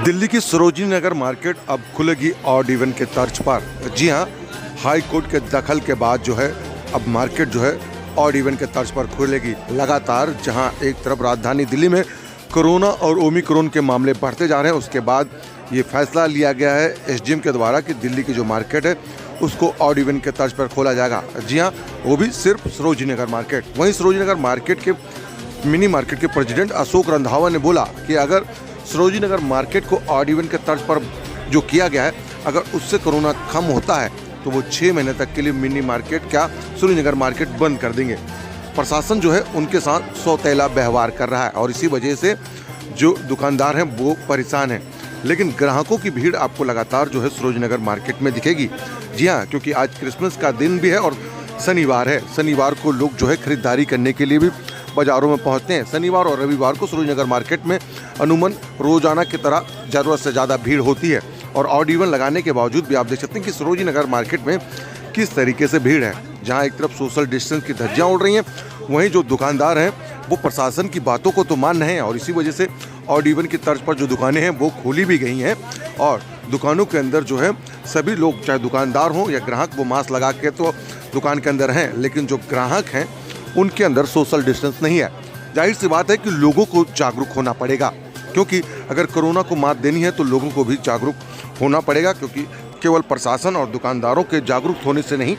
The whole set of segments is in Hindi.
दिल्ली की सरोजिनी नगर मार्केट अब खुलेगी ऑड इवन के तर्ज पर। जी हां, हाई कोर्ट के दखल के बाद जो है अब मार्केट जो है ऑड इवन के तर्ज पर खुलेगी। लगातार जहां एक तरफ राजधानी दिल्ली में कोरोना और ओमिक्रॉन के मामले बढ़ते जा रहे हैं, उसके बाद ये फैसला लिया गया है एसडीएम के द्वारा कि दिल्ली की जो मार्केट है उसको ऑड इवन के तर्ज पर खोला जाएगा। जी हाँ, वो भी सिर्फ सरोजिनी नगर मार्केट। वहीं सरोजिनी नगर मार्केट के मिनी मार्केट के प्रेसिडेंट अशोक रंधावा ने बोला कि अगर सरोजिनी नगर मार्केट को ऑड इवन के तर्ज पर जो किया गया है, अगर उससे कोरोना कम होता है तो वो 6 महीने तक के लिए मिनी मार्केट क्या सरोजिनी नगर मार्केट बंद कर देंगे। प्रशासन जो है उनके साथ सौतेला व्यवहार कर रहा है और इसी वजह से जो दुकानदार हैं वो परेशान हैं। लेकिन ग्राहकों की भीड़ आपको लगातार जो है सरोजिनी नगर मार्केट में दिखेगी। जी हाँ, क्योंकि आज क्रिसमस का दिन भी है और शनिवार है। शनिवार को लोग जो है खरीदारी करने के लिए भी बाज़ारों में पहुंचते हैं। शनिवार और रविवार को सरोजिनी नगर मार्केट में अमूमन रोजाना की तरह ज़रूरत से ज़्यादा भीड़ होती है और ऑड इवन लगाने के बावजूद भी आप देख सकते हैं कि सरोजिनी नगर मार्केट में किस तरीके से भीड़ है। जहां एक तरफ सोशल डिस्टेंस की धज्जियां उड़ रही हैं, वहीं जो दुकानदार हैं वो प्रशासन की बातों को तो मान रहे हैं और इसी वजह से ऑड इवन की तर्ज पर जो दुकानें हैं वो खोली भी गई हैं और दुकानों के अंदर जो है सभी लोग, चाहे दुकानदार हों या ग्राहक, वो मास्क लगा के तो दुकान के अंदर हैं, लेकिन जो ग्राहक हैं उनके अंदर सोशल डिस्टेंस नहीं है। जाहिर सी बात है कि लोगों को जागरूक होना पड़ेगा, क्योंकि अगर कोरोना को मात देनी है तो लोगों को भी जागरूक होना पड़ेगा, क्योंकि केवल प्रशासन और दुकानदारों के जागरूक होने से नहीं,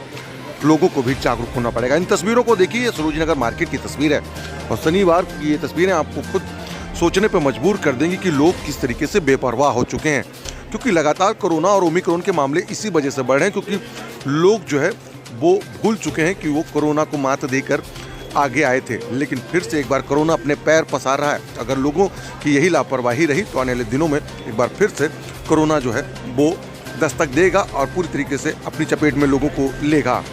लोगों को भी जागरूक होना पड़ेगा। इन तस्वीरों को देखिए, ये सरोजिनी नगर मार्केट की तस्वीर है और शनिवार की ये तस्वीरें आपको खुद सोचने पर मजबूर कर देंगी कि लोग किस तरीके से बेपरवाह हो चुके हैं, क्योंकि लगातार कोरोना और ओमिक्रॉन के मामले इसी वजह से बढ़ रहे हैं, क्योंकि लोग जो है वो भूल चुके हैं कि वो कोरोना को मात देकर आगे आए थे। लेकिन फिर से एक बार कोरोना अपने पैर पसार रहा है। अगर लोगों की यही लापरवाही रही तो आने वाले दिनों में एक बार फिर से कोरोना जो है वो दस्तक देगा और पूरी तरीके से अपनी चपेट में लोगों को लेगा।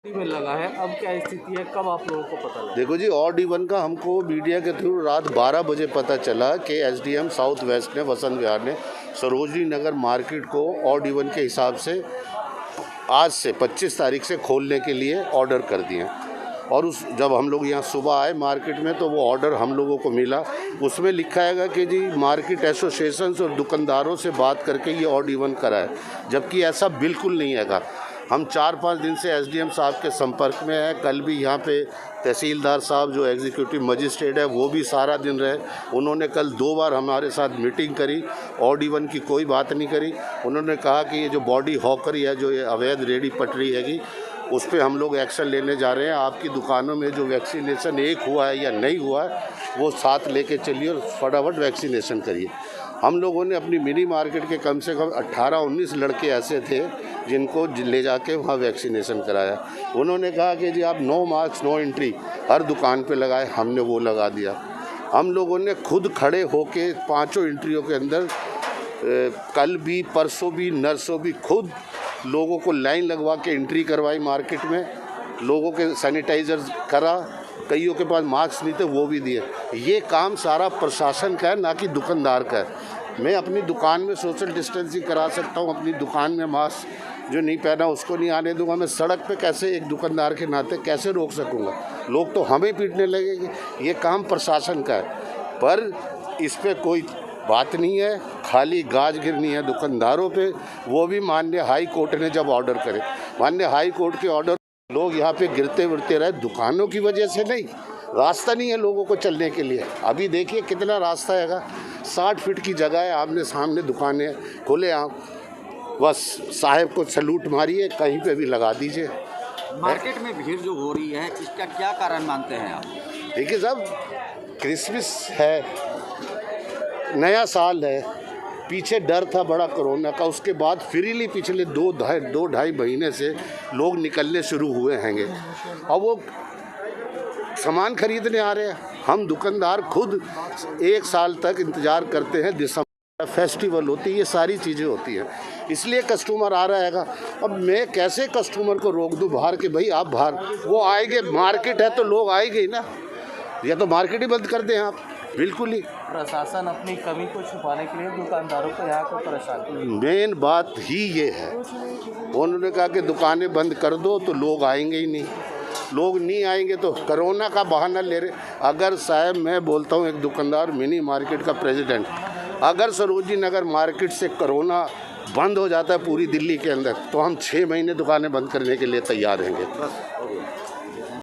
में लगा है, अब क्या स्थिति है, कब आप लोगों को पता लगा? देखो जी, ऑड इवन का हमको मीडिया के थ्रू रात 12 बजे पता चला कि एसडीएम साउथ वेस्ट ने, वसंत विहार ने सरोजिनी नगर मार्केट को ऑड इवन के हिसाब से आज से 25 तारीख से खोलने के लिए ऑर्डर कर दिए। और जब हम लोग यहाँ सुबह आए मार्केट में तो वो ऑर्डर हम लोगों को मिला, उसमें लिखा है कि जी मार्केट एसोसिएशन और दुकानदारों से बात करके ये ऑड इवन कराए, जबकि ऐसा बिल्कुल नहीं है। हम 4-5 दिन से एसडीएम साहब के संपर्क में हैं। कल भी यहाँ पे तहसीलदार साहब जो एग्जीक्यूटिव मजिस्ट्रेट है वो भी सारा दिन रहे। उन्होंने कल 2 बार हमारे साथ मीटिंग करी, ऑड इवन की कोई बात नहीं करी। उन्होंने कहा कि ये जो बॉडी हॉकरी है, जो ये अवैध रेडी पटरी हैगी, उस पर हम लोग एक्शन लेने जा रहे हैं। आपकी दुकानों में जो वैक्सीनेशन एक हुआ है या नहीं हुआ है वो साथ लेके चलिए और फटाफट वैक्सीनेशन करिए। हम लोगों ने अपनी मिनी मार्केट के कम से कम 18-19 लड़के ऐसे थे जिनको ले जाके वहाँ वैक्सीनेशन कराया। उन्होंने कहा कि जी आप नो मास्क नो एंट्री हर दुकान पे लगाए, हमने वो लगा दिया। हम लोगों ने खुद खड़े होके 5 एंट्रियों के अंदर कल भी, परसों भी, नरसों भी खुद लोगों को लाइन लगवा के एंट्री करवाई मार्केट में। लोगों के सैनिटाइज़र करा, कईयों के पास मास्क नहीं थे वो भी दिए। ये काम सारा प्रशासन का है, ना कि दुकानदार का है। मैं अपनी दुकान में सोशल डिस्टेंसिंग करा सकता हूँ, अपनी दुकान में मास्क जो नहीं पहना उसको नहीं आने दूंगा। मैं सड़क पे कैसे एक दुकानदार के नाते कैसे रोक सकूँगा? लोग तो हमें पीटने लगेंगे। ये काम प्रशासन का है, पर इस पर कोई बात नहीं है, खाली गाज गिरनी है दुकानदारों पे। वो भी माननीय हाई कोर्ट ने जब ऑर्डर करे, माननीय हाई कोर्ट के ऑर्डर, लोग यहाँ पे गिरते विरते रहे दुकानों की वजह से नहीं, रास्ता नहीं है लोगों को चलने के लिए। अभी देखिए कितना रास्ता हैगा, 60 फीट की जगह है, आमने सामने दुकानें खुले आम, बस साहब को सैल्यूट मारिए, कहीं पे भी लगा दीजिए। मार्केट में भीड़ जो हो रही है इसका क्या कारण मानते हैं आप? देखिए साहब, क्रिसमस है, नया साल है, पीछे डर था बड़ा कोरोना का, उसके बाद फ्रीली पिछले दो ढाई महीने से लोग निकलने शुरू हुए हैंगे। अब वो सामान खरीदने आ रहे हैं। हम दुकानदार खुद 1 साल तक इंतज़ार करते हैं, दिसंबर फेस्टिवल होती है, ये सारी चीज़ें होती हैं, इसलिए कस्टमर आ रहेगा। अब मैं कैसे कस्टमर को रोक दूं बाहर के भाई आप बाहर, वो आएंगे, मार्केट है तो लोग आएंगे ही ना, या तो मार्केट ही बंद कर दें आप, बिल्कुल ही। प्रशासन अपनी कमी को छुपाने के लिए दुकानदारों को यहाँ को परेशान कर रही है। मेन बात ही ये है, उन्होंने कहा कि दुकानें बंद कर दो तो लोग आएंगे ही नहीं, लोग नहीं आएंगे तो कोरोना का बहाना ले रहे। अगर साहब मैं बोलता हूँ एक दुकानदार, मिनी मार्केट का प्रेसिडेंट, अगर सरोजनी नगर मार्केट से कोरोना बंद हो जाता है पूरी दिल्ली के अंदर तो हम 6 महीने दुकानें बंद करने के लिए तैयार रहेंगे।